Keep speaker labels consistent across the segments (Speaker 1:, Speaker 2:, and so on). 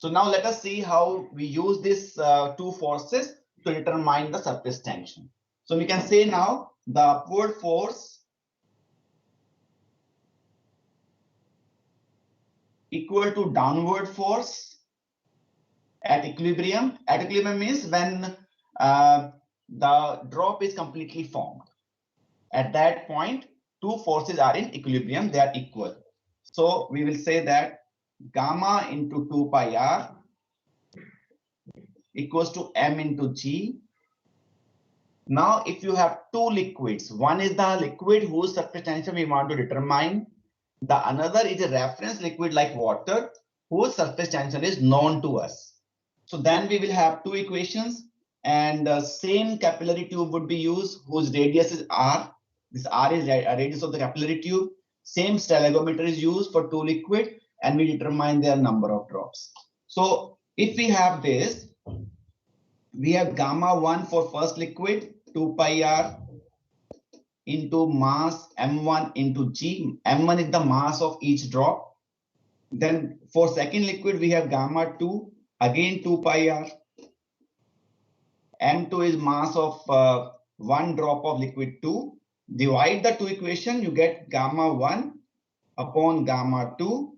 Speaker 1: So now let us see how we use these two forces to determine the surface tension. So we can say now the upward force equal to downward force at equilibrium. At equilibrium means when the drop is completely formed. At that point, two forces are in equilibrium, they are equal. So we will say that gamma into 2 pi r equals to m into g. Now, if you have two liquids, one is the liquid whose surface tension we want to determine. The another is a reference liquid like water whose surface tension is known to us. So then we will have two equations, and the same capillary tube would be used whose radius is r. This r is radius of the capillary tube. Same stalagometer is used for two liquid, and we determine their number of drops. So if we have this, we have gamma 1 for first liquid, 2 pi r into mass m1 into g. M1 is the mass of each drop. Then for second liquid, we have gamma 2, again 2 pi r. M2 is mass of one drop of liquid 2. Divide the two equation, you get gamma 1 upon gamma 2,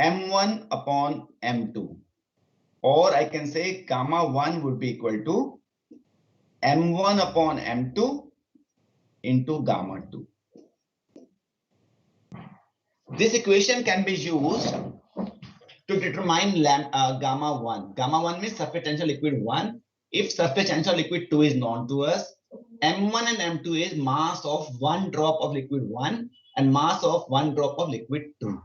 Speaker 1: m1 upon m2. Or I can say gamma 1 would be equal to m1 upon m2 into gamma 2. This equation can be used to determine gamma 1. Gamma 1 means surface tension liquid 1. If surface tension liquid 2 is known to us, m1 and m2 is mass of one drop of liquid 1 and mass of one drop of liquid 2.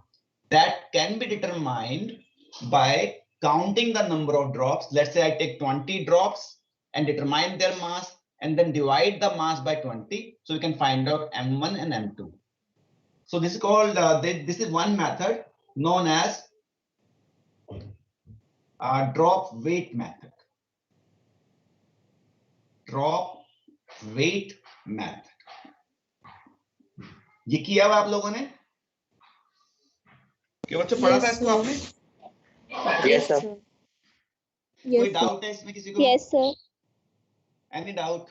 Speaker 1: That can be determined by counting the number of drops. Let's say I take 20 drops and determine their mass and then divide the mass by 20. So we can find out m1 and m2. So this is called, this is one method known as drop weight method. Drop weight method. ये किया हुआ आप लोगों ने? क्या बच्चों पढ़ा था इसको आपने?
Speaker 2: Yes, sir.
Speaker 1: कोई डाउट है इसमें किसी को?
Speaker 3: Yes, sir.
Speaker 1: Any doubt?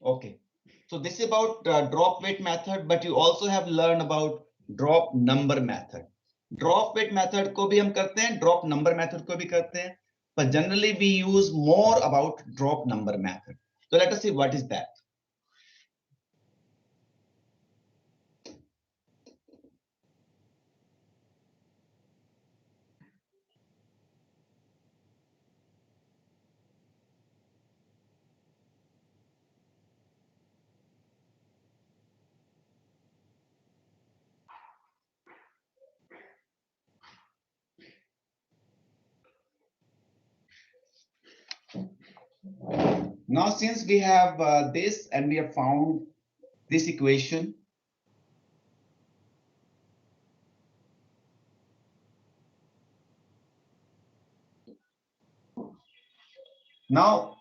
Speaker 1: Okay. So this is about drop weight method, but you also have learned about drop number method. Drop weight method को भी हम करते हैं, drop number method को भी करते हैं, but generally we use more about drop number method. So let us see what is that. Now, since we have this and we have found this equation, now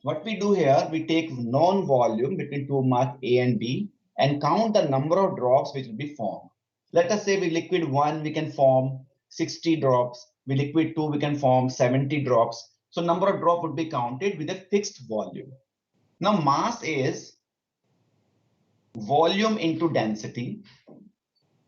Speaker 1: what we do here, we take known volume between two marks A and B and count the number of drops which will be formed. Let us say with liquid 1, we can form 60 drops. With liquid 2, we can form 70 drops. So number of drop would be counted with a fixed volume. Now mass is volume into density.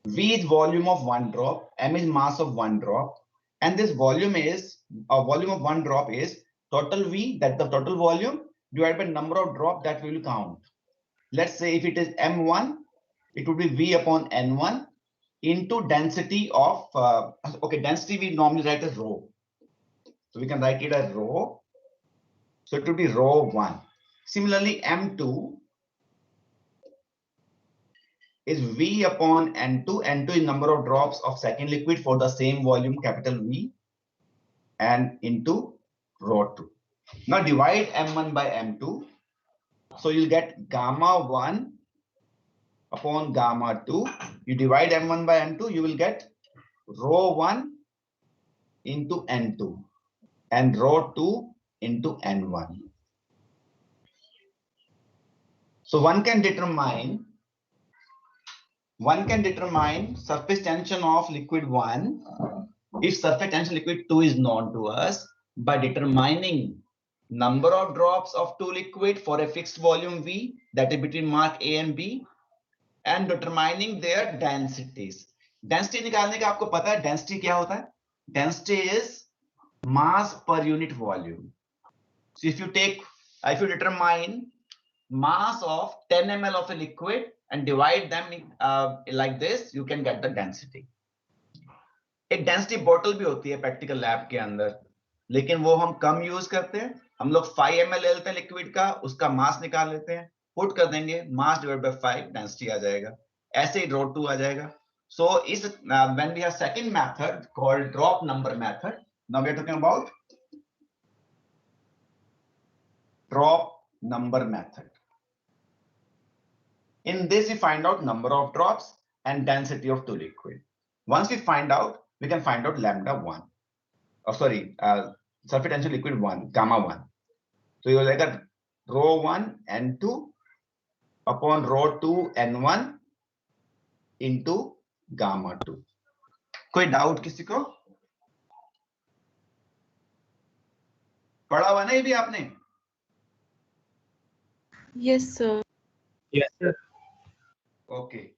Speaker 1: V is volume of one drop, M is mass of one drop, and this volume is volume of one drop is total V, that the total volume, divided by number of drop that we will count. Let's say if it is M1, it would be V upon N1 into density of okay, density we normally write as rho. So we can write it as rho. So it would be rho 1. Similarly, M2 is V upon N2. N2 is number of drops of second liquid for the same volume, capital V, and into rho 2. Now divide M1 by M2. So you'll get gamma 1 upon gamma 2. You divide M1 by M2, you will get rho 1 into N2 and rho 2 into N1. So one can determine surface tension of liquid 1 if surface tension liquid 2 is known to us by determining number of drops of two liquid for a fixed volume V, that is between mark A and B, and determining their densities. Density निकालने का आपको पता है density क्या होता है? Density is mass per unit volume. So if you determine mass of 10 ml of a liquid and divide them like this, you can get the density. एक density bottle भी होती है प्रैक्टिकल लैब के अंदर, लेकिन वो हम कम यूज करते हैं. हम लोग 5 ml ले लेते हैं लिक्विड का, उसका मास निकाल लेते हैं, पुट कर देंगे, मास डिवाइड बाय 5, डेंसिटी आ जाएगा. ऐसे ही ड्रॉ 2 आ जाएगा. So is when we have second method called drop number method, now we are talking about drop number method. In this we find out number of drops and density of two liquid. Once we find out, we can find out lambda 1. Oh, sorry, surface tension liquid 1, gamma 1. So you will like a rho 1 N2 upon rho 2 N1 into gamma 2. कोई doubt किसी को? पढ़ा हुआ नहीं भी आपने?
Speaker 2: Yes, sir.
Speaker 3: Yes, sir.
Speaker 1: Okay.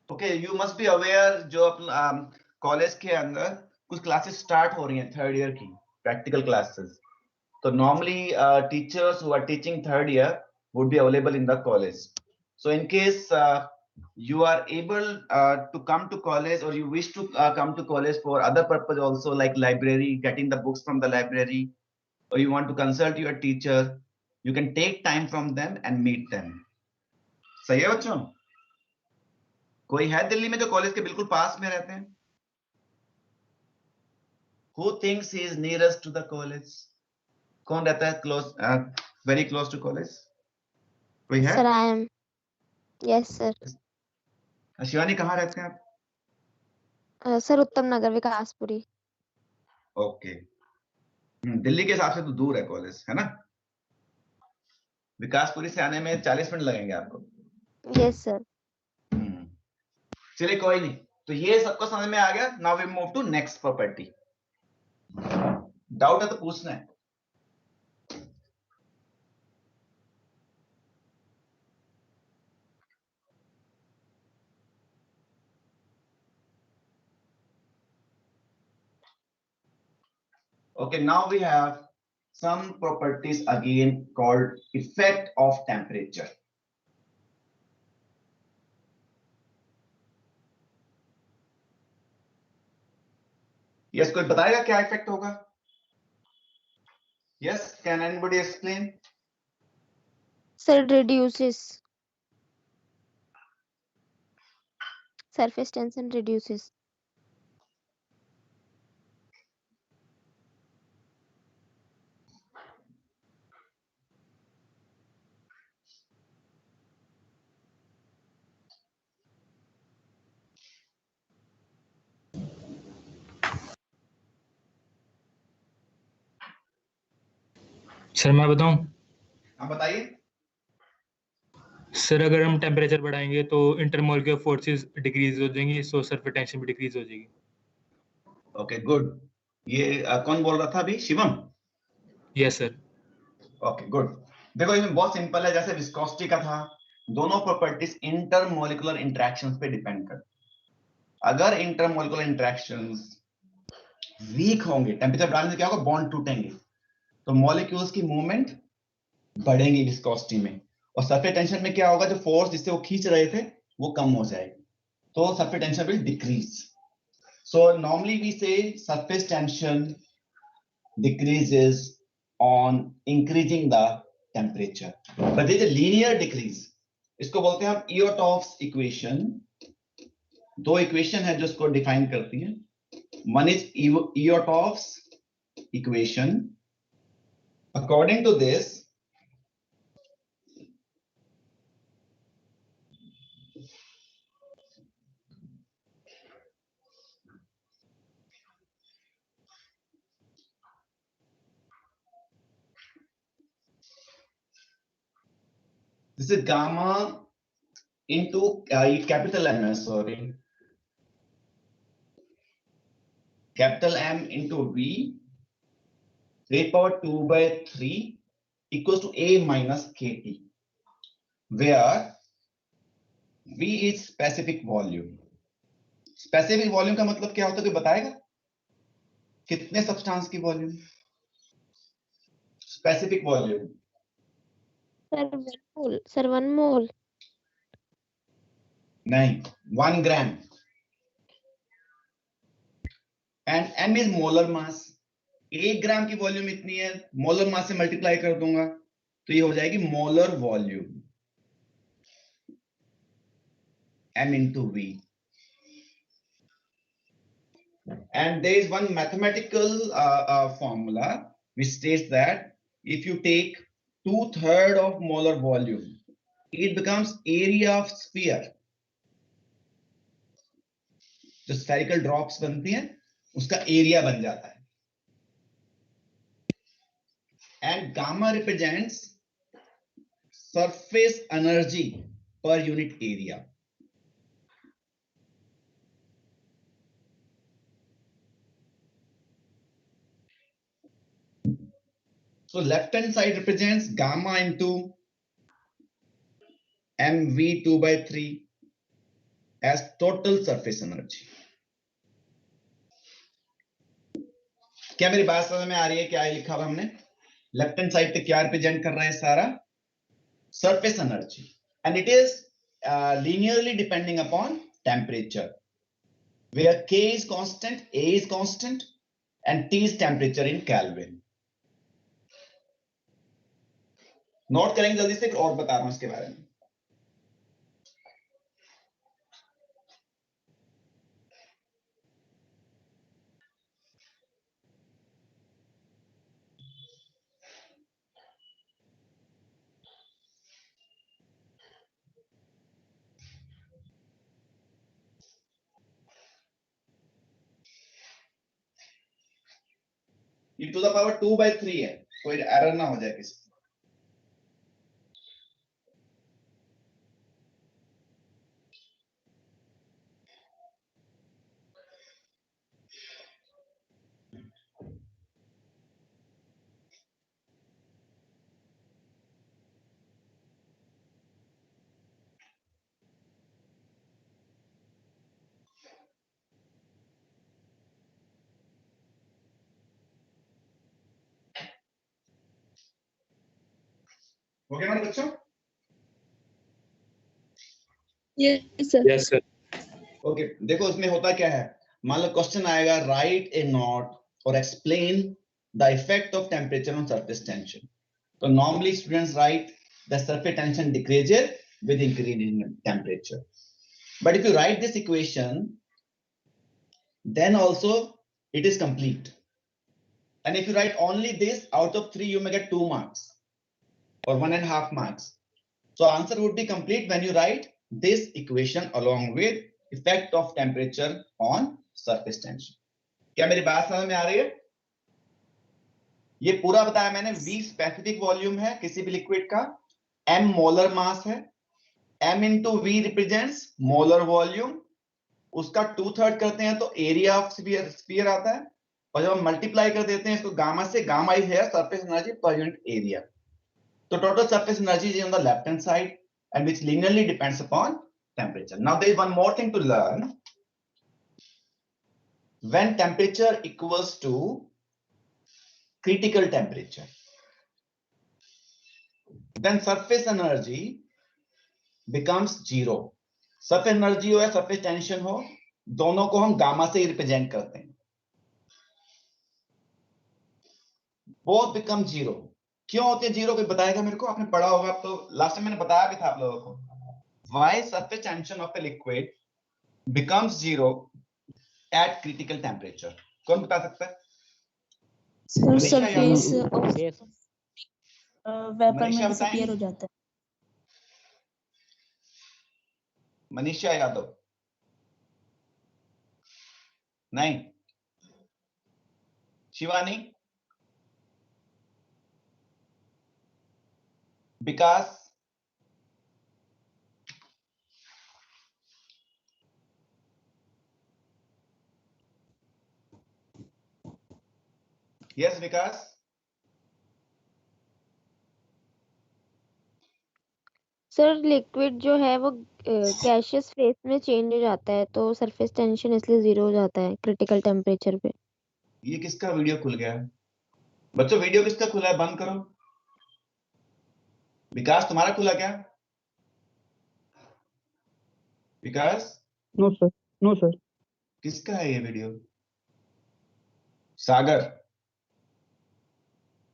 Speaker 1: Okay, you must be aware जो college के अंदर कुछ क्लासेस स्टार्ट हो रही हैं थर्ड ईयर की practical classes. So normally teachers who are teaching third year would be available in the college. So in case you are able to come to college, or you wish to come to college for other purpose also, like library, getting the books from the library, or you want to consult your teacher, you can take time from them and meet them. सही है बच्चों? कोई है दिल्ली में जो college के बिल्कुल पास में रहते हैं? Who thinks he is nearest to the college? कौन रहता है close, very close to college? कोई है?
Speaker 4: Sir, I am. Yes, sir.
Speaker 1: Shivani कहाँ रहते हैं आप?
Speaker 4: Sir, उत्तम नगर विकासपुरी.
Speaker 1: ओके. दिल्ली के हिसाब से तो दूर है कॉलेज, है ना? विकासपुरी से आने में 40 मिनट लगेंगे आपको.
Speaker 4: Yes, sir.
Speaker 1: चलिए कोई नहीं. तो ये सबको समझ में आ गया. Now we move to next property. Doubt है तो पूछना है. Okay, now we have some properties again called effect of temperature. Yes, कोई बताएगा क्या इफेक्ट होगा? Yes, can anybody explain?
Speaker 4: Sir, it reduces. Surface tension reduces.
Speaker 3: Sir मैं बताऊं?
Speaker 1: हाँ बताइए.
Speaker 3: सर अगर हम टेम्परेचर बढ़ाएंगे तो इंटरमोलिकुलर फोर्सेस डिक्रीज हो जाएंगी, सो सरफेस टेंशन भी डिक्रीज हो जाएगी.
Speaker 1: Okay good. ये कौन बोल रहा था अभी? Shivam?
Speaker 3: Yes sir.
Speaker 1: Okay good. देखो इसमें बहुत सिंपल है. जैसे विस्कोसिटी का था, दोनों प्रॉपर्टीज इंटरमोलिकुलर इंटरेक्शंस पे डिपेंड करती. अगर इंटरमोलिकुलर इंटरेक्शंस वीक होंगे, टेम्परेचर बढ़ाने से क्या होगा? बॉन्ड टूटेंगे, तो मॉलिक्यूल्स की मूवमेंट बढ़ेंगी विस्कोसिटी में. और सरफेस टेंशन में क्या होगा? जो फोर्स जिससे वो खींच रहे थे वो कम हो जाएगी, तो surface tension will decrease. So normally we say surface tension decreases on increasing the temperature, but this is linear decrease. इसको बोलते हैं हम इयोटॉफ्स इक्वेशन. दो इक्वेशन है जो इसको डिफाइन करती है. One is Eotvos equation. According to this, This is gamma into capital M, sorry. Capital M into V raised power 2 by 3 equals to A minus KT, where V is specific volume. Specific volume का मतलब क्या होता है, कोई बताएगा? कितने substance की volume? Specific volume
Speaker 4: sir 1 mole
Speaker 1: नहीं, 1 gram. And m is molar mass. 1 gram की वॉल्यूम इतनी है, मोलर मास से मल्टीप्लाई कर दूंगा तो ये हो जाएगी molar volume, m into v. And there is one mathematical formula which states that if you take 2/3 of molar volume, it becomes area of sphere. जो spherical drops बनती हैं उसका एरिया बन जाता है. And gamma represents surface energy per unit area. So left hand side represents gamma into mv2 by 3 as total surface energy. क्या मेरी बात समझ में आ रही है? क्या लिखा हुआ हमने? लेफ्ट हैंड साइड पे क्या रिप्रेजेंट कर रहा है? सारा surface energy, and it is linearly depending upon temperature, where K is constant, A is constant, and T is temperature in Kelvin. Note करेंगे जल्दी से, और बता रहा हूं इसके बारे में. e to the power 2 by 3 है, कोई एरर ना हो जाए किसी. ओके मेरे बच्चों?
Speaker 2: Yes, sir.
Speaker 3: Yes, sir.
Speaker 1: Okay, देखो उसमें होता क्या है. मान लो क्वेश्चन आएगा, राइट ए नोट और explain the effect of temperature on surface tension. तो normally students write the surface tension decreases with increase in temperature. But if you write this equation, then also it is complete. And if you write only this, out of 3 you may get 2 marks or 1.5 marks. So answer would be complete when you write this equation along with effect of temperature on surface tension. क्या मेरी बात समझ में आ रही है? ये पूरा बताया मैंने. V स्पेसिफिक वॉल्यूम है किसी भी लिक्विड का, M मोलर मास है, M into V represents molar volume, उसका 2/3 करते हैं तो एरिया ऑफ स्फीयर आता है, और जब हम मल्टीप्लाई कर देते हैं इसको गामा से, गामा इज है surface energy per unit area. तो total surface energy is on the left hand side and which linearly depends upon temperature. Now there is one more thing to learn. When temperature equals to critical temperature, then surface energy becomes 0. Surface energy हो या surface tension हो, दोनों को हम gamma से ही represent करते हैं. Both become 0. क्यों होते हैं 0? कोई बताएगा मेरे को? आपने पढ़ा होगा, तो लास्ट टाइम मैंने बताया भी था आप लोगों को. Why surface tension of a liquid becomes 0 at critical temperature? कौन बता सकता है?
Speaker 2: Sir,
Speaker 1: Manisha
Speaker 2: surface
Speaker 1: Yadav.
Speaker 2: of vapor में
Speaker 1: मनीषा
Speaker 2: disappear हो
Speaker 1: बताएंगी?
Speaker 2: जाता है.
Speaker 1: मनीषा यादव नहीं. शिवानी, विकास, Yes, Vikas.
Speaker 4: सर लिक्विड जो है वो गैसियस फेस में चेंज हो जाता है तो सरफेस टेंशन इसलिए 0 हो जाता है क्रिटिकल टेम्परेचर पे।
Speaker 1: ये किसका वीडियो खुल गया है? बच्चों वीडियो किसका खुला है? बंद करो। विकास तुम्हारा खुला क्या? विकास
Speaker 5: नो सर, नो सर।
Speaker 1: किसका है ये वीडियो? सागर।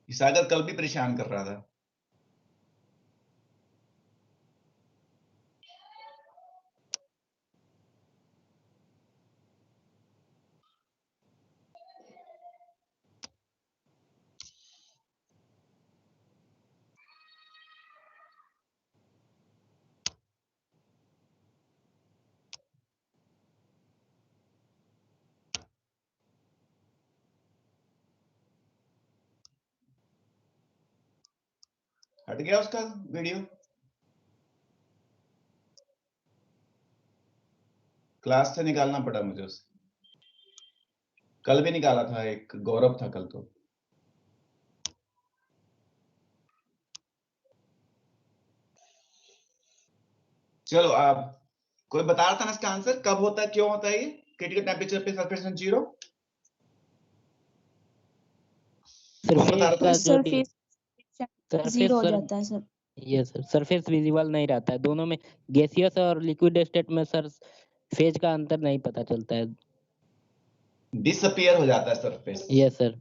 Speaker 1: ये सागर कल भी परेशान कर रहा था। हट गया उसका वीडियो। क्लास से निकालना पड़ा मुझे उसे। कल भी निकाला था, एक गौरव था कल तो। चलो आप कोई बता रहा था ना इसका आंसर कब होता है, क्यों होता है ये क्रिटिकल टेम्परेचर पे सरफेस टेंशन 0? कौन बता रहा था?
Speaker 2: सरफेस
Speaker 6: सरफेस
Speaker 2: 0 हो
Speaker 6: सर,
Speaker 2: जाता है सर।
Speaker 6: ये सर सरफेस विजिबल नहीं रहता है, दोनों में गैसियस और लिक्विड स्टेट में सर फेज का अंतर नहीं पता चलता है।
Speaker 1: डिसअपियर हो जाता है सरफेस,
Speaker 6: ये सर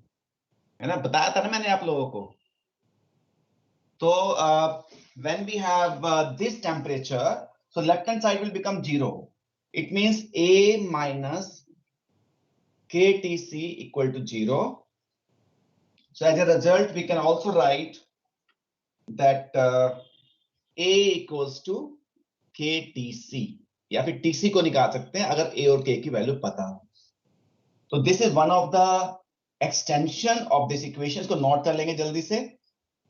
Speaker 1: है ना, बताया था ना मैंने आप लोगों को। तो when we have this temperature, so left hand side will become 0. It means A minus KTC equal to 0. So as a result, we can also write that A equals to KTC, या फिर TC को निकाल सकते हैं अगर A और K की value पता हो। तो this is one of the extension of this equation को नोट कर लेंगे जल्दी से,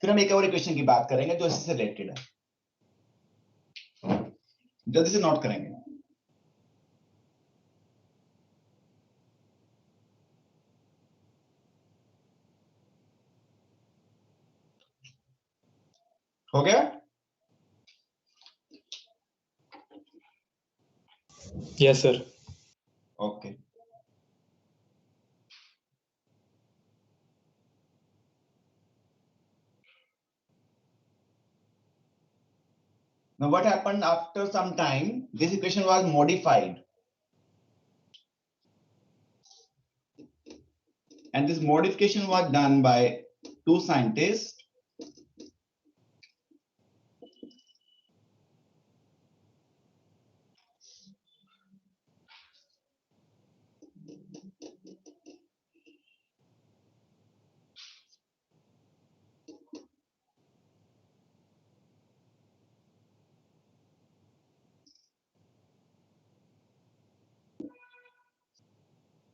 Speaker 1: फिर हम एक और इक्वेशन की बात करेंगे जो इससे रिलेटेड है। जल्दी से नोट करेंगे। हो गया?
Speaker 3: Yes sir.
Speaker 1: Okay. Now what happened after some time, this equation was modified. And this modification was done by two scientists.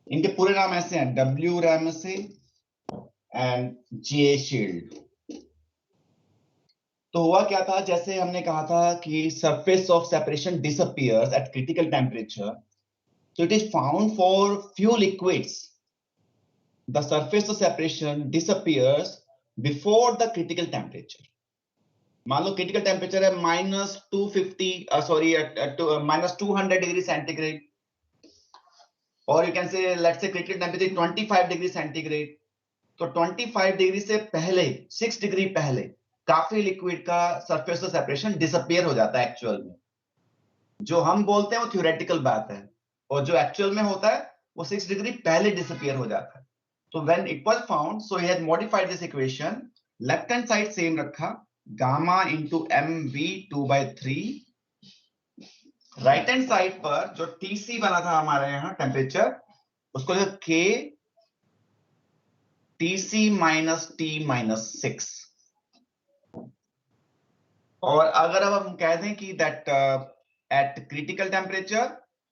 Speaker 1: इनके पूरे नाम ऐसे हैं, W Ramsey and J Shield। तो हुआ क्या था, जैसे हमने कहा था कि surface of separation disappears eight critical temperature, so it is found for few liquids the surface of separation disappears before the critical temperature. मान लो क्रिटिकल टेम्परेचर है -200 डिग्री सेंटीग्रेड, और you can say let's say critical temperature 25 degree centigrade. तो 25 degree से पहले 6 degree पहले काफी liquid का surface of separation disappear हो जाता है एक्चुअल में। जो हम बोलते हैं वो थ्योरेटिकल बात है, और जो एक्चुअल में होता है वो 6 डिग्री पहले डिसअपियर हो जाता है। तो when it was found, so he had modified this equation, left hand side same रखा, gamma into mv/3, right hand side पर जो Tc बना था हमारे यहाँ टेम्परेचर, उसको K Tc minus T minus 6। और अगर अब हम कह दें कि that at critical temperature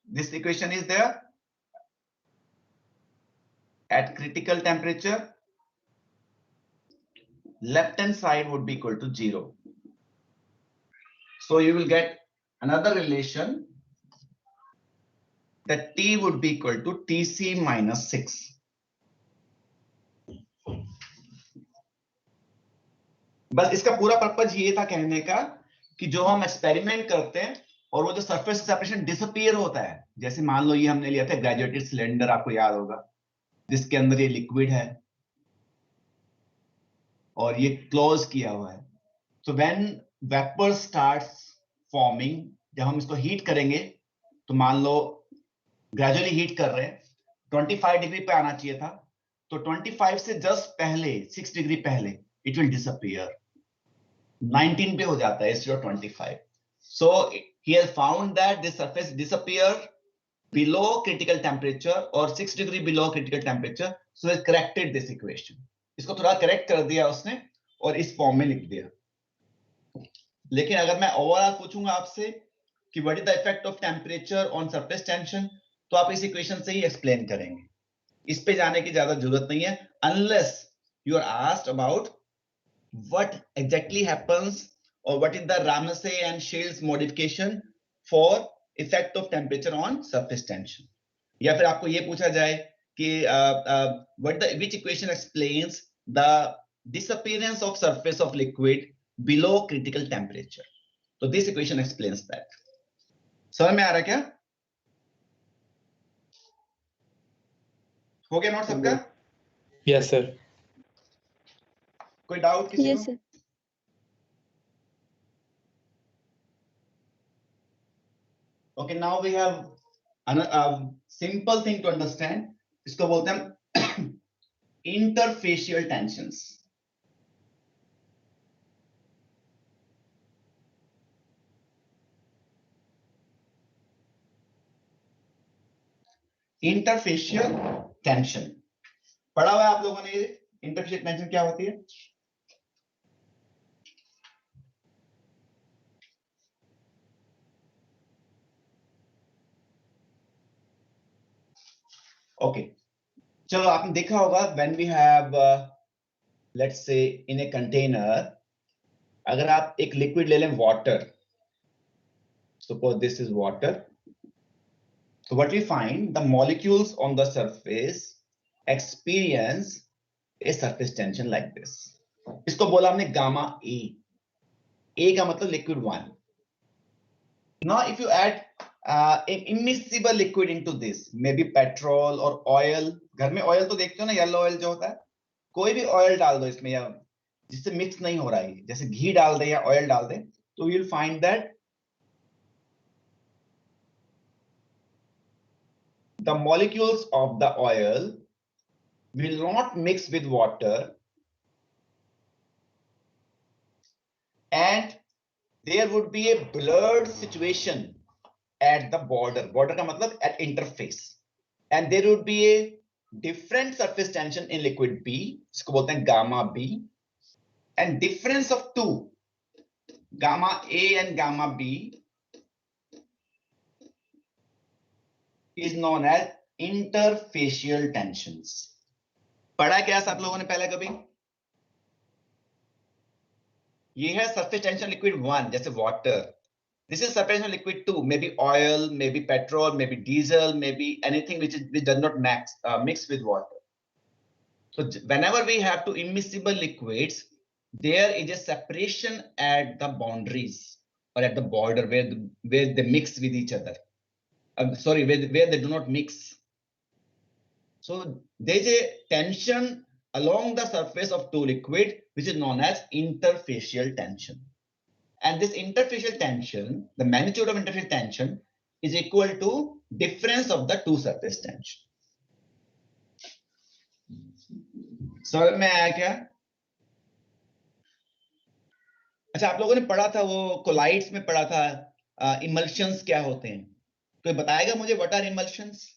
Speaker 1: this equation is there, at critical temperature left hand side would be equal to 0. So you will get another relation that T would be equal to Tc minus 6. बस इसका पूरा purpose ये था कहने का कि जो हम एक्सपेरिमेंट करते हैं और वो जो सरफेस सेपरेशन डिसअपीयर होता है, जैसे मान लो ये हमने लिया था ग्रेजुएटेड सिलेंडर, आपको याद होगा, जिसके अंदर ये लिक्विड है और ये क्लोज किया हुआ है। तो व्हेन वेपर स्टार्ट्स फॉर्मिंग, जब हम इसको हीट करेंगे तो मान लो ग्रेजुअली हीट कर रहे हैं, 25 डिग्री पे आना चाहिए था, तो 25 से जस्ट पहले 6 डिग्री पहले इट विल डिसअपीयर, 19 पे हो जाता है instead of 25. So he has found that this surface disappear below critical temperature or 6 degree below critical temperature. So he corrected this equation. इसको थोड़ा करेक्ट कर दिया उसने और इस फॉर्म में लिख दिया। लेकिन अगर मैं ओवरऑल पूछूंगा आपसे कि what is the effect of temperature on surface tension, तो आप इस इक्वेशन से ही एक्सप्लेन करेंगे, इस पे जाने की ज्यादा जरूरत नहीं है, unless you are asked about what exactly happens or what is the Ramsey and Shields modification for effect of temperature on surface tension, या फिर आपको ये पूछा जाए कि which equation explains the disappearance of surface of liquid below critical temperature, तो this equation explains that. समझ में आ रहा है क्या? हो गया नोट सबका?
Speaker 3: Yes sir.
Speaker 1: कोई डाउट किसी
Speaker 2: Yes,
Speaker 1: को?
Speaker 2: sir.
Speaker 1: Okay, now we have a simple thing to understand. इसको बोलते हैं interfacial tensions. Interfacial tension पढ़ा हुआ है आप लोगों ने ये? Interfacial tension क्या होती है? ओके, चलो आपने देखा होगा when we have let's say in a container, अगर आप एक लिक्विड ले लें water, suppose this is water, so what we find, the molecules on the surface experience a surface tension like this. इसको बोला हमने गामा ए, ए का मतलब liquid 1. Now if you add an immiscible liquid into this, maybe petrol or oil, घर में oil तो देखते हो ना, येलो ऑयल जो होता है, कोई भी ऑयल डाल दो इसमें, या जिससे मिक्स नहीं हो रहा है, जैसे घी डाल दे या ऑयल डाल दे, तो you'll find that the molecules of the oil will not mix with water, and there would be a blurred situation at the border. Border का मतलब at interface, and there would be a different surface tension in liquid B, इसको बोलते हैं gamma B, and difference of two, gamma A and gamma B, is known as interfacial tensions. पढ़ा क्या आप लोगों ने पहले कभी? ये है surface tension liquid 1, जैसे water. This is surface tension liquid 2, maybe oil, maybe petrol, maybe diesel, maybe anything which does not mix with water. So whenever we have two immiscible liquids, there is a separation at the boundaries or at the border where they mix with each other. Sorry, where they do not mix. So there is a tension along the surface of two liquid, which is known as interfacial tension. And this interfacial tension, the magnitude of interfacial tension is equal to difference of the two surface tension. समझ में आया क्या? अच्छा, आप लोगों ने पढ़ा था वो कोलाइड्स में पढ़ा था इमल्शंस क्या होते हैं, कोई बताएगा मुझे व्हाट आर इमल्शंस?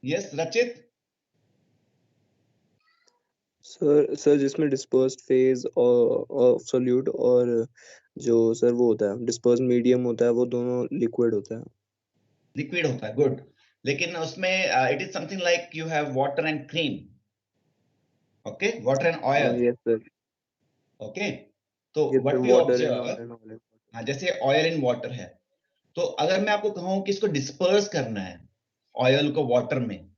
Speaker 1: यस रचित?
Speaker 5: सर जिसमें डिस्पर्स्ड फेज और सॉल्यूट और जो सर वो होता है डिस्पर्स्ड मीडियम होता है, वो दोनों लिक्विड होता है।
Speaker 1: लिक्विड होता है, गुड। लेकिन उसमें it is something like you have water and cream, okay, water and oil,
Speaker 5: yes sir.
Speaker 1: Okay. तो व्हाट वी ऑब्जर्व, हाँ, जैसे ऑयल इन वाटर है, तो अगर मैं आपको कहूं कि इसको डिस्पर्स करना है ऑयल को वाटर में,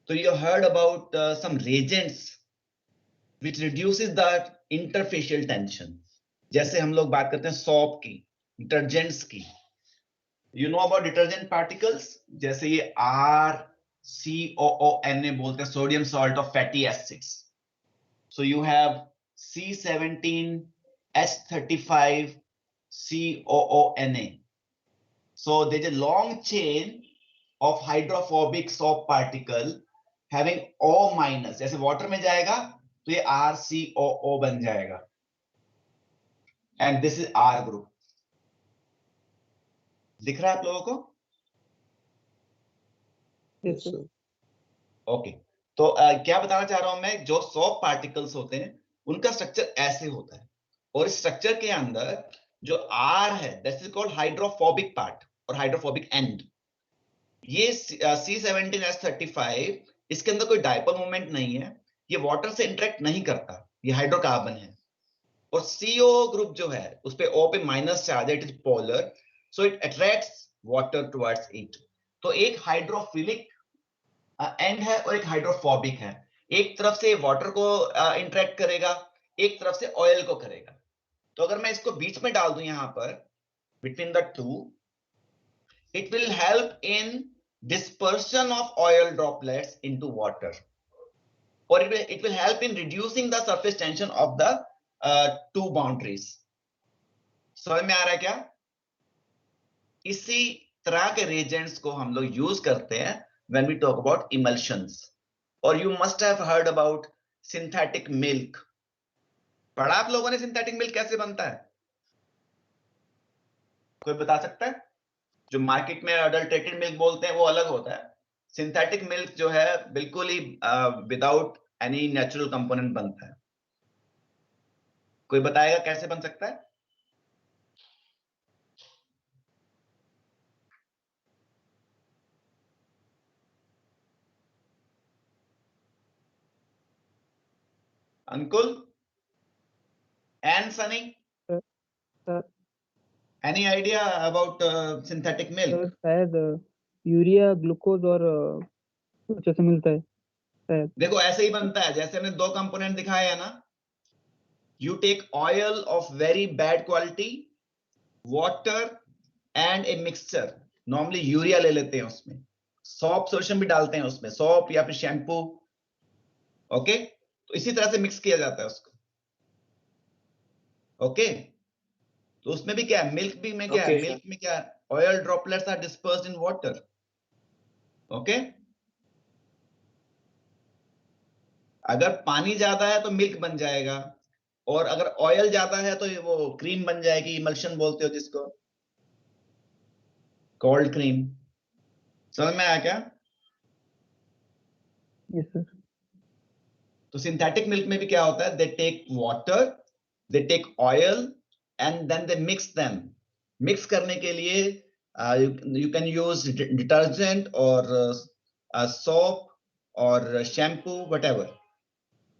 Speaker 1: So you heard about some reagents which reduces the interfacial tension. जैसे हम लोग बात करते हैं सोप की, डिटर्जेंट्स की. You know about detergent particles? जैसे ये RCOONA बोलते हैं, sodium salt of fatty acids. So you have C17H35COONA. So there's a long chain of hydrophobic soap particle having O minus. जैसे water में जाएगा तो ये RCOO बन जाएगा. And this is R group. दिख रहा है आप लोगों को?
Speaker 5: Yes, sir.
Speaker 1: ओके. तो क्या बताना चाह रहा हूं मैं, जो सोप पार्टिकल्स होते हैं उनका स्ट्रक्चर ऐसे होता है, और इस स्ट्रक्चर के अंदर जो आर है that is called hydrophobic part और हाइड्रोफोबिक एंड. ये C17H35 इसके अंदर कोई डायपोल मोमेंट नहीं है, ये वाटर से इंटरेक्ट नहीं करता, ये हाइड्रोकार्बन है. और CO ग्रुप जो है उस पे O पे माइनस चार्ज है, it is polar, so it attracts water towards it. तो एक हाइड्रोफिलिक एंड है और एक हाइड्रोफोबिक है. एक तरफ से वाटर को इंटरेक्ट करेगा, एक तरफ से ऑयल को करेगा. तो अगर मैं इसको बीच में डाल दूं यहां पर, between the two, it will help in dispersion of oil droplets into water, or it will help in reducing the surface tension of the two boundaries. समझ में आ रहा है क्या? इसी तरह के reagents को हम लोग यूज करते हैं when we talk about emulsions. Or you must have heard about synthetic milk. पढ़ा आप लोगों ने synthetic milk कैसे बनता है? कोई बता सकता है? जो मार्केट में अडल्ट्रेटेड मिल्क बोलते हैं वो अलग होता है. सिंथेटिक मिल्क जो है बिल्कुल ही विदाउट एनी नेचुरल कंपोनेंट बनता है. कोई बताएगा कैसे बन सकता है? Ankul and Sunny,
Speaker 7: sir
Speaker 1: any idea about synthetic milk?
Speaker 7: शायद यूरिया ग्लूकोज और कुछ ऐसे मिलता है शायद.
Speaker 1: देखो ऐसे ही बनता है जैसे हमने दो कंपोनेंट दिखाए हैं ना. You take oil of very bad quality, water and a mixture. Normally urea ले लेते हैं उसमें, सोप सॉल्यूशन भी डालते हैं उसमें, सोप या फिर शैम्पू. ओके, तो इसी तरह से मिक्स किया जाता है उसको. ओके, तो उसमें भी क्या है, मिल्क भी में क्या है,
Speaker 5: Okay.
Speaker 1: मिल्क में क्या है, oil droplets are dispersed in water. Okay, अगर पानी ज्यादा है तो मिल्क बन जाएगा, और अगर ऑयल ज्यादा है तो वो क्रीम बन जाएगी, इमल्शन बोलते हो जिसको, कोल्ड क्रीम. समझ में आया क्या?
Speaker 7: Yes sir.
Speaker 1: तो सिंथेटिक मिल्क में भी क्या होता है, they take water, they take oil and then they mix them. Mix करने के लिए यू कैन यूज डिटर्जेंट और सोप और शैम्पू व्हाटएवर.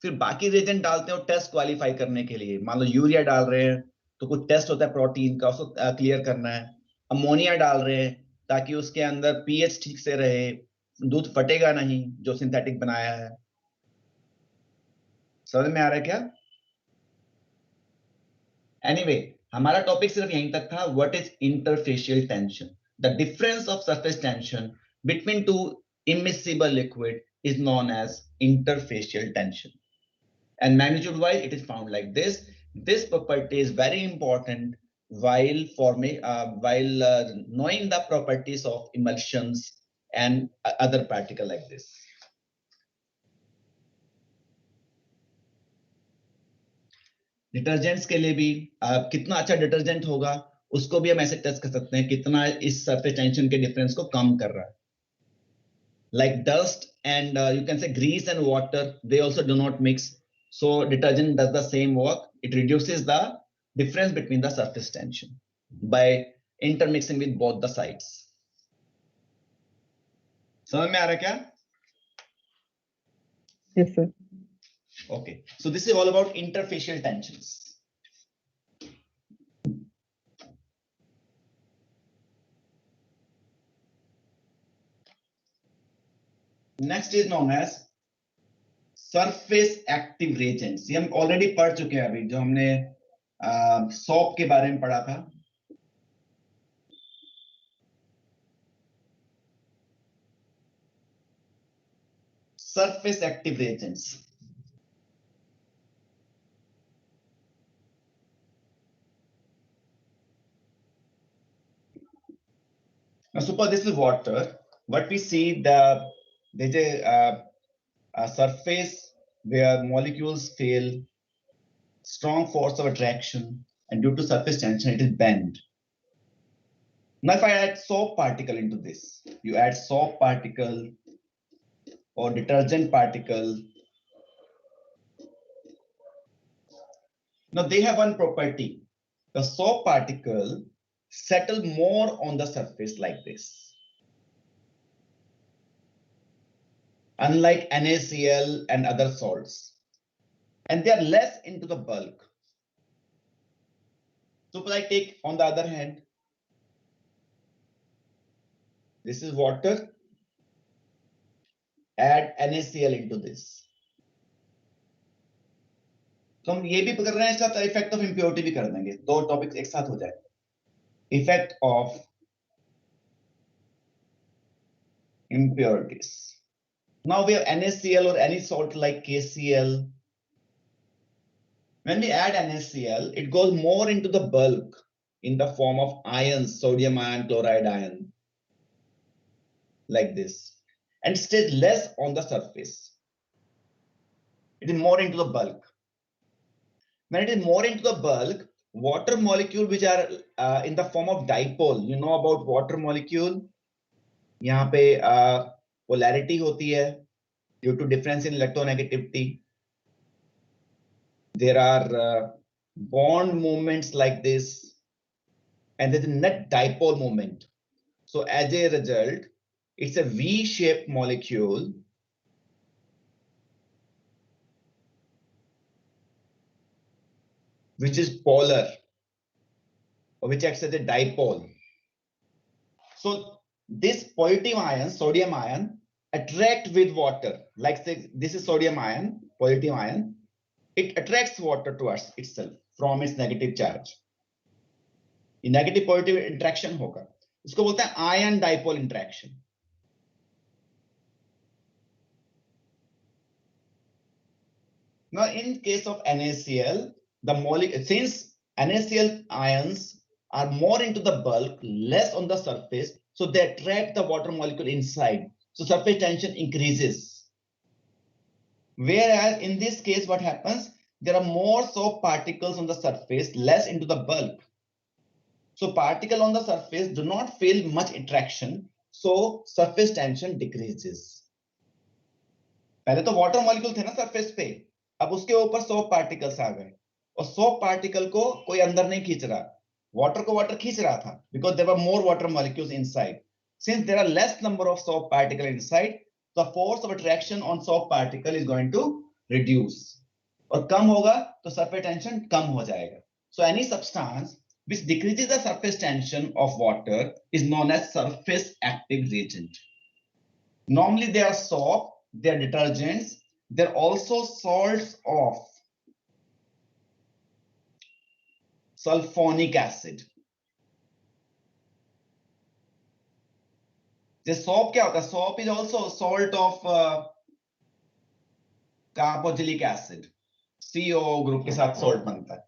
Speaker 1: फिर बाकी रिएजेंट डालते हो टेस्ट क्वालिफाई करने के लिए. मान लो यूरिया डाल रहे हैं तो कुछ टेस्ट होता है प्रोटीन का, उसको क्लियर करना है. अमोनिया डाल रहे हैं ताकि उसके अंदर पीएच ठीक से रहे, दूध फटेगा नहीं जो सिंथेटिक बनाया है. समझ में आ रहा है क्या? एनीवे, हमारा टॉपिक सिर्फ यहीं तक था. What is interfacial tension? The difference of surface tension between two immiscible liquid is known as interfacial tension. And magnitude wise it is found like this. This property is very important while knowing the properties of emulsions and other particle like this. Detergents के लिए भी कितना अच्छा detergent होगा उसको भी हम ऐसे टेस्ट कर सकते हैं कितना इस सरफेस टेंशन के डिफरेंस को कम कर रहा है. Like dust and you can say grease and water, they also do not mix. So detergent does the same work. It reduces the difference between the surface tension by intermixing with both the sides. समझ में आ रहा है क्या?
Speaker 7: Yes sir.
Speaker 1: Okay, so this is all about interfacial tensions. Next is known as surface active reagents. ये हम already पढ़ चुके हैं अभी, जो हमने सोप के बारे में पढ़ा था. Surface active reagents. Now suppose this is water. What we see, there's a surface where molecules feel strong force of attraction, and due to surface tension it is bent. Now if I add soap particle into this, you add soap particle or detergent particle. Now they have one property. The soap particle settle more on the surface like this, unlike NaCl and other salts, and they are less into the bulk. Suppose I take, on the other hand, this is water, add NaCl into this. तो हम ये भी कर रहे हैं, साथ effect of impurity भी कर देंगे. दो टॉपिक्स एक साथ हो जाए. Effect of impurities. Now we have NaCl or any salt like KCl. When we add NaCl, it goes more into the bulk in the form of ions, sodium ion, chloride ion, like this, and stays less on the surface. It is more into the bulk. When it is more into the bulk, water molecule which are in the form of dipole, you know about water molecule, यहाँ पे polarity होती है due to difference in electronegativity. There are bond movements like this, and there's a net dipole moment. So as a result, it's a V-shaped molecule which is polar, or which acts as a dipole. So this positive ion, sodium ion, attract with water. Like say, this is sodium ion, positive ion. It attracts water towards itself from its negative charge. ये negative positive interaction होगा. इसको बोलते हैं ion dipole interaction. Now in case of NaCl, the molecule, since NaCl ions are more into the bulk, less on the surface, so they attract the water molecule inside. So surface tension increases. Whereas in this case, what happens? There are more soap particles on the surface, less into the bulk. So particle on the surface do not feel much attraction, so surface tension decreases. पहले तो water molecule थे ना surface पे, अब उसके ऊपर soap particles आ गए, और soap particle को कोई अंदर नहीं खींच रहा, water को water खींच रहा था, because there were more water molecules inside. Since there are less number of soap particle inside, the force of attraction on soap particle is going to reduce. और कम होगा तो surface tension कम हो जाएगा. So any substance which decreases the surface tension of water is known as surface active reagent. Normally they are soap, they are detergents, they're also salts of sulfonic acid. This soap क्या होता है? Soap is also salt of carboxylic acid. CO group के साथ salt बनता है.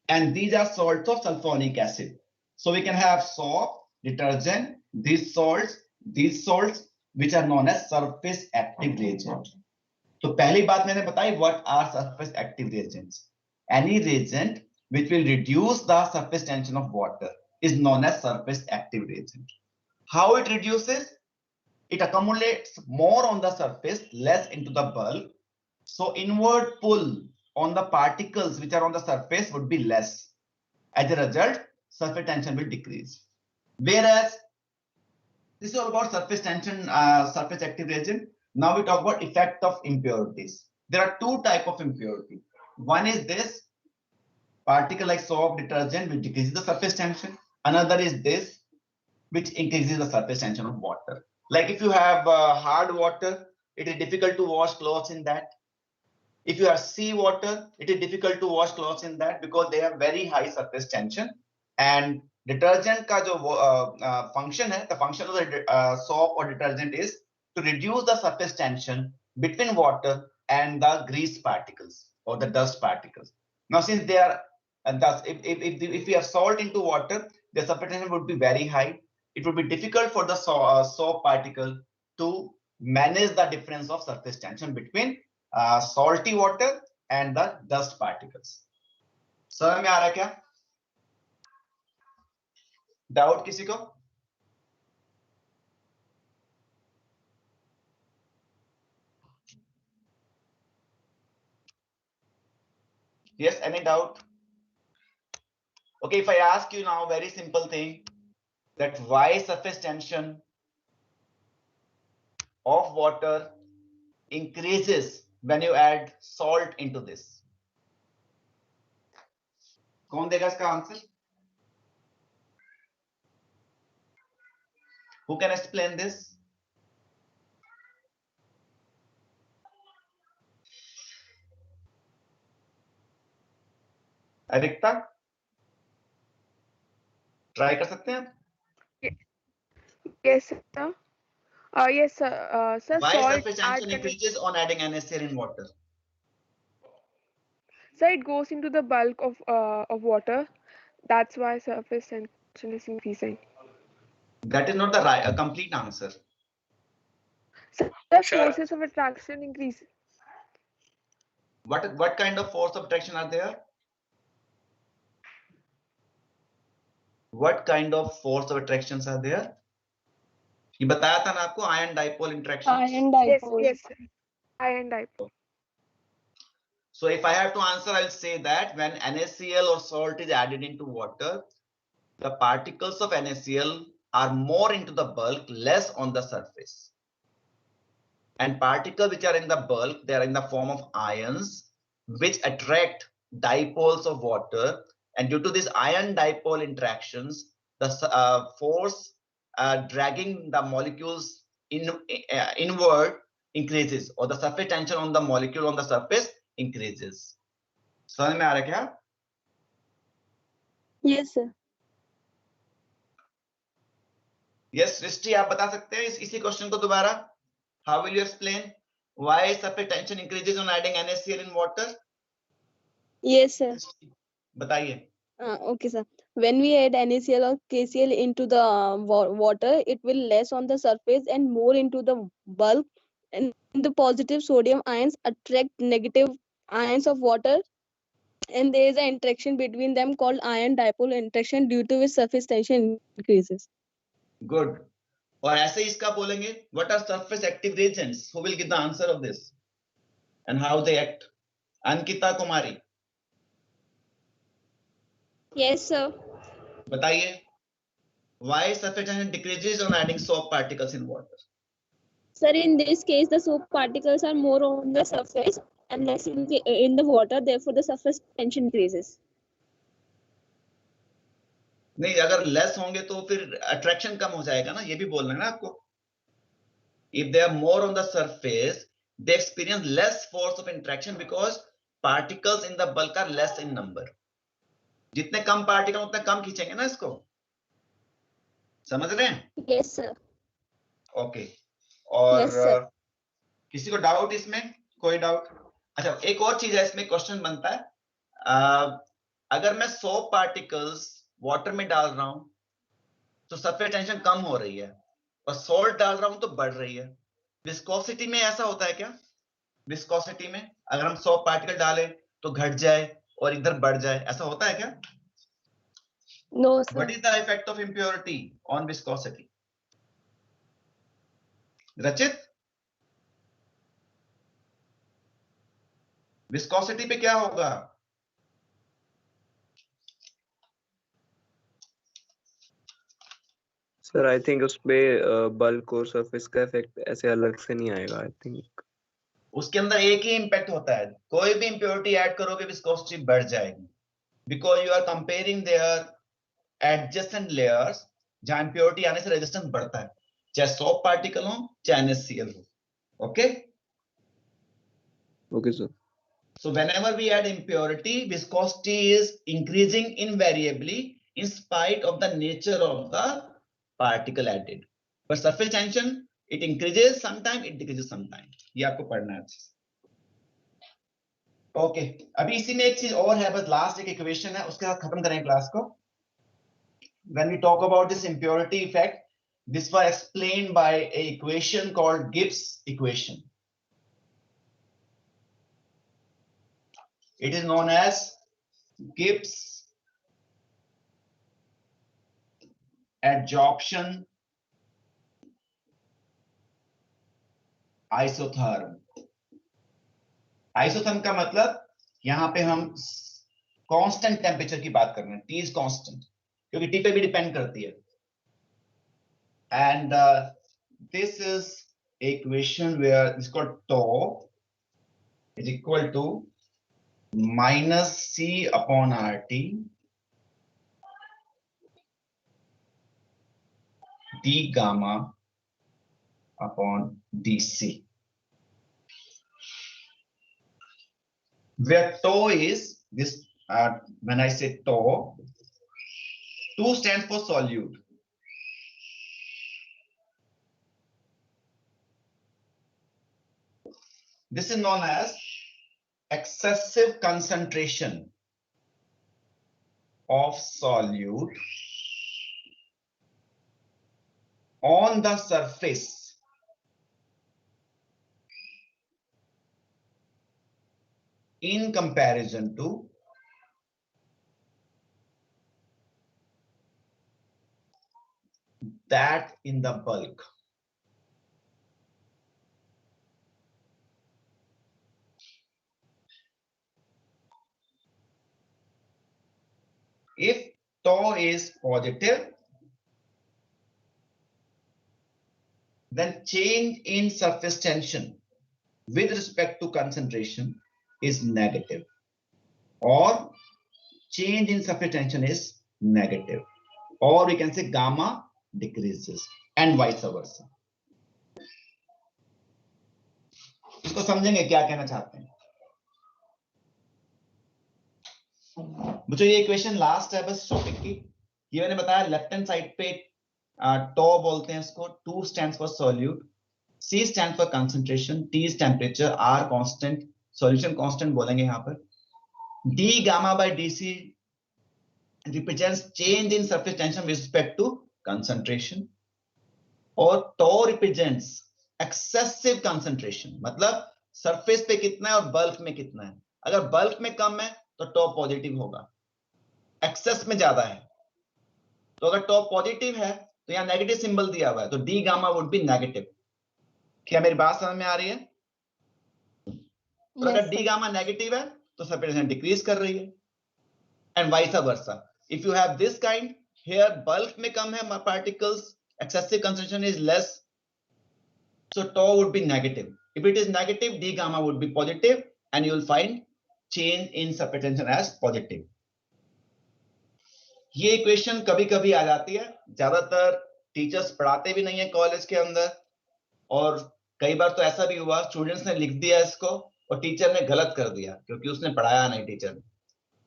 Speaker 1: And these are salts of sulfonic acid. So we can have soap, detergent, these salts, which are known as surface active reagent. तो पहली बात मैंने बताई, what are surface active reagents? Any reagent which will reduce the surface tension of water is known as surface active reagent. How it reduces? It accumulates more on the surface, less into the bulk. So inward pull on the particles which are on the surface would be less. As a result, surface tension will decrease. Whereas this is all about surface tension, surface active reagent. Now we talk about effect of impurities. There are two types of impurity. One is this particle like soap, detergent, which decreases the surface tension. Another is this, which increases the surface tension of water. Like if you have hard water, it is difficult to wash clothes in that. If you have sea water, it is difficult to wash clothes in that because they have very high surface tension. And detergent का जो function है, the function of the soap or detergent is to reduce the surface tension between water and the grease particles or the dust particles. Now, since they are, and thus, if we have salt into water, the surface tension would be very high. It would be difficult for the soap particle to manage the difference of surface tension between salty water and the dust particles. समझ में आ रहा है क्या? Doubt किसी को? Yes, any doubt? Okay, if I ask you now, very simple thing, that why surface tension of water increases when you add salt into this? कौन देगा इसका answer? Who can explain this? Arikta, try कर सकते हैं आप?
Speaker 8: Yes, sir. Yes, sir. Sir,
Speaker 1: Why
Speaker 8: salt
Speaker 1: surface tension
Speaker 8: add
Speaker 1: increases on adding NaCl in water?
Speaker 8: sir, it goes into the bulk of water. That's why surface tension is increasing.
Speaker 1: That is not the right, a complete answer.
Speaker 8: So the forces of attraction increase.
Speaker 1: What kind of force of attraction are there? What kind of force of attractions are there? ये बताया था ना आपको ion dipole interaction.
Speaker 2: Iron
Speaker 8: Yes,
Speaker 2: dipole.
Speaker 8: yes, sir. Iron dipole.
Speaker 1: So if I have to answer, I'll say that when NaCl or salt is added into water, the particles of NaCl are more into the bulk, less on the surface. And particles which are in the bulk, they are in the form of ions, which attract dipoles of water. And due to these ion dipole interactions, the force dragging the molecules inward increases, or the surface tension on the molecule on the surface increases. समझ में आ रहा है क्या?
Speaker 2: Yes, sir.
Speaker 1: Yes, सृष्टि आप बता सकते हैं इसी क्वेश्चन को दोबारा? How will you explain why surface tension increases on adding NaCl in water?
Speaker 2: Yes, sir.
Speaker 1: बताइए.
Speaker 2: Okay, sir. When we add NaCl or KCl into the water, it will less on the surface and more into the bulk. And the positive sodium ions attract negative ions of water, and there is an interaction between them called ion dipole interaction, due to which surface tension increases.
Speaker 1: Good. और ऐसे ही इसका बोलेंगे, what are surface active reagents? Who will give the answer of this and how they act? Ankita Kumari.
Speaker 2: Yes, sir.
Speaker 1: बताइए. Why surface tension decreases on adding soap particles in water?
Speaker 2: Sir, in this case, the soap particles are more on the surface and less in the water. Therefore, the surface tension increases.
Speaker 1: नहीं, अगर less होंगे तो फिर attraction कम हो जाएगा ना, ये भी बोलना है ना आपको. If they are more on the surface, they experience less force of interaction because particles in the bulk are less in number. जितने कम पार्टिकल उतने कम खींचेंगे ना इसको. समझ रहे हैं?
Speaker 2: Yes, sir.
Speaker 1: ओके. और
Speaker 2: Yes, sir.
Speaker 1: किसी को डाउट इसमें? कोई डाउट? अच्छा, एक और चीज है इसमें क्वेश्चन बनता है. अगर मैं सोप पार्टिकल्स वाटर में डाल रहा हूं तो सरफेस टेंशन कम हो रही है, और सॉल्ट डाल रहा हूं तो बढ़ रही है. विस्कोसिटी में ऐसा होता है क्या? विस्कोसिटी में अगर हम सोप पार्टिकल डालें तो घट जाए और इधर बढ़ जाए, ऐसा होता है क्या?
Speaker 2: No, sir.
Speaker 1: What is the effect of impurity on viscosity? रचित, विस्कोसिटी पे क्या होगा?
Speaker 5: सर आई थिंक उस पे बल्क और सरफेस का इफेक्ट ऐसे अलग से नहीं आएगा. आई थिंक
Speaker 1: उसके अंदर एक ही इंपैक्ट होता है. कोई भी इंप्योरिटी ऐड करोगे विस्कोसिटी बढ़ जाएगी, because you are comparing their adjacent layers, जहां इंप्योरिटी आने से रेजिस्टेंस बढ़ता है, चाहे सोप पार्टिकल हो चाहे NaCl हो. Okay.
Speaker 5: Okay, sir.
Speaker 1: So whenever we add impurity, viscosity is increasing invariably in spite of the nature of the particle added. But surface tension, it increases sometime, it decreases sometime. ये आपको पढ़ना है. Okay. अभी इसी में एक चीज और है, बस लास्ट एक इक्वेशन है, उसके साथ खत्म करें क्लास को. When we talk about this impurity effect, this was explained by an equation called Gibbs equation. It is known as Gibbs adsorption isotherm. Isotherm का मतलब यहां पे हम कांस्टेंट टेम्परेचर की बात कर रहे हैं. T is constant, क्योंकि T पे भी डिपेंड करती है. And this is equation where it's called tau is equal to minus C upon RT d gamma upon dc, where tau is this. When I say tau, 2 stands for solute. This is known as excessive concentration of solute on the surface in comparison to that in the bulk. If tau is positive, then change in surface tension with respect to concentration is negative, or change in surface tension is negative, or we can say gamma decreases and vice versa. इसको समझेंगे क्या कहना चाहते हैं. मुझे ये equation last है बस टॉपिक की. ये मैंने बताया लेफ्ट हैंड साइड पे टॉ बोलते हैं इसको. 2 stands for solute, C stands for concentration, T is temperature, R constant, solution constant बोलेंगे यहाँ पर. D gamma by dc represents change in surface tension with respect to concentration, और tau represents excessive concentration, मतलब surface पे कितना है और bulk में कितना है. अगर बल्क में कम है तो टॉ पॉजिटिव होगा, एक्सेस में ज्यादा है. तो अगर टॉ पॉजिटिव है तो यहाँ नेगेटिव सिंबल दिया हुआ है, तो D gamma would be negative. क्या मेरी बात समझ में आ रही है? और अगर डी गामा नेगेटिव है तो सरफेस टेंशन डिक्रीज कर रही है, and vice versa. If you have this kind, here bulk में कम है particles, excessive concentration is less, so tau would be negative. If it is negative, d gamma would be positive, and you will find change in surface tension as positive. ये equation कभी कभी आ जाती है, ज्यादातर teachers पढ़ाते भी नहीं है कॉलेज के अंदर, और कई बार तो ऐसा भी हुआ स्टूडेंट्स ने लिख दिया इसको और टीचर ने गलत कर दिया क्योंकि उसने पढ़ाया नहीं टीचर ने.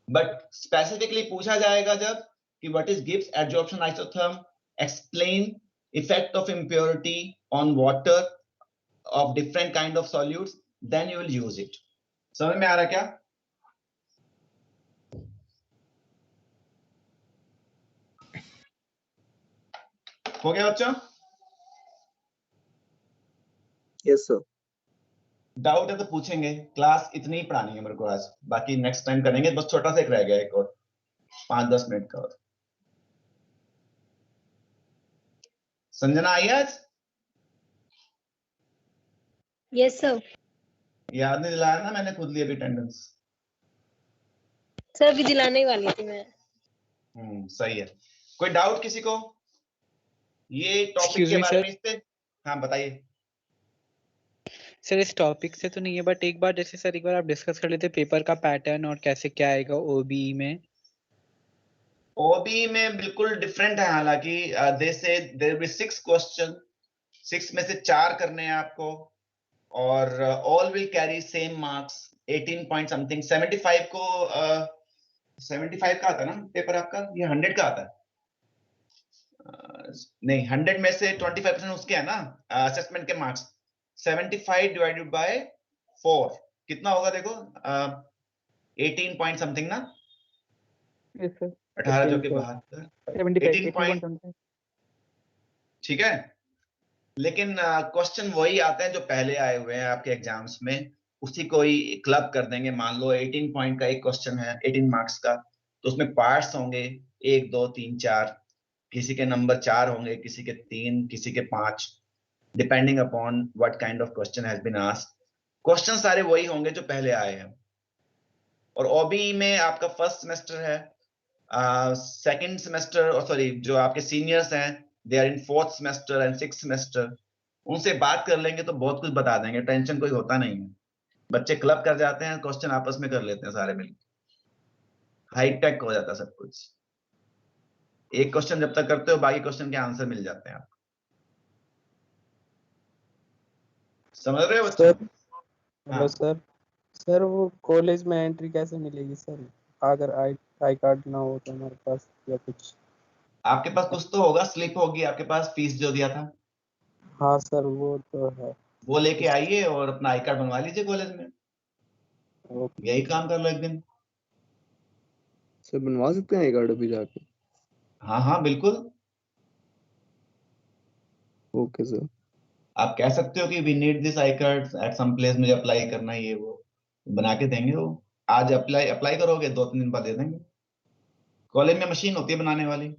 Speaker 1: बट स्पेसिफिकली पूछा जाएगा जब कि what is Gibbs adsorption isotherm, explain effect of impurity on water of different kind of solutes, then you will use it. समझ में आ रहा है क्या? हो गया बच्चों?
Speaker 5: Yes, sir.
Speaker 1: डाउट है तो पूछेंगे. क्लास इतनी ही पढ़ानी है मेरे को आज, बाकी नेक्स्ट टाइम करेंगे. बस छोटा सा एक रह गया, एक और 5-10 मिनट का. और संजना आई आज?
Speaker 9: Yes sir.
Speaker 1: याद नहीं दिलाया ना मैंने खुद ली अभी अटेंडेंस.
Speaker 9: सर भी दिलाने वाली थी मैं.
Speaker 1: सही है. कोई डाउट किसी को ये टॉपिक के बारे में? इससे हाँ बताइए
Speaker 10: सर. इस टॉपिक से तो नहीं है, बट एक बार जैसे सर एक बार आप डिस्कस कर लेते पेपर का पैटर्न और कैसे क्या आएगा ओबीई में.
Speaker 1: ओबीई में बिल्कुल डिफरेंट है. हालांकि दे से देयर विल बी 6 क्वेश्चन, 6 में से 4 करने हैं आपको, और all will carry same marks 18 point something 75 को 75 का आता ना पेपर आपका, ये 100 का आता है? नहीं, 100 में से 25% उसके है ना असेसमेंट के मार्क्स। 75 डिवाइडेड बाय 4 कितना होगा देखो, 18 पॉइंट समथिंग ना,
Speaker 7: यस सर
Speaker 1: 18 जो के
Speaker 7: 75
Speaker 1: 72 18 पॉइंट,
Speaker 7: समथिंग।
Speaker 1: ठीक है। लेकिन क्वेश्चन वही आते हैं जो पहले आए हुए हैं आपके एग्जाम्स में, उसी को ही क्लब कर देंगे। मान लो 18 पॉइंट का एक क्वेश्चन है 18 मार्क्स का, तो उसमें पार्ट्स होंगे 1 2 3 4, किसी के नंबर 4 होंगे, किसी के 3, किसी के 5, depending upon what kind of question has been asked. Question सारे वही होंगे जो पहले आए हैं। और ओबी में आपका फर्स्ट सेमेस्टर है, सेकंड सेमेस्टर, और सॉरी जो आपके सीनियर्स हैं they are in 4th semester and 6th semester, उनसे बात कर लेंगे तो बहुत कुछ बता देंगे, टेंशन कोई होता नहीं है। बच्चे क्लब कर जाते हैं, क्वेश्चन आपस में कर लेते हैं सारे मिलकर, हाई टेक हो जाता है सब कुछ। एक क्वेश्चन जब तक करते हो बाकी क्वेश्चन के आंसर मिल जाते हैं आपको। समझ रहे हो बच्चे?
Speaker 11: सर
Speaker 1: हाँ।
Speaker 11: हेलो सर, सर वो कॉलेज में एंट्री कैसे मिलेगी सर, अगर आई कार्ड ना हो तो हमारे पास, या कुछ?
Speaker 1: आपके पास कुछ तो होगा, स्लिप होगी आपके पास, फीस जो दिया था।
Speaker 11: हाँ सर वो तो है।
Speaker 1: वो लेके आइए और अपना आई कार्ड बनवा लीजिए कॉलेज में,
Speaker 11: ओके
Speaker 1: यही काम कर लो एक दिन।
Speaker 5: सर बनवा सकते हैं आई कार्ड अभी जाके?
Speaker 1: हाँ हाँ बिल्कुल,
Speaker 5: ओके सर।
Speaker 1: आप कह सकते हो कि we need this I card at some place, मुझे अप्लाई करना है, ये वो बना के देंगे वो। आज अप्लाई करोगे 2-3 दिन बाद दे देंगे। कॉलेज में मशीन होती है बनाने वाली।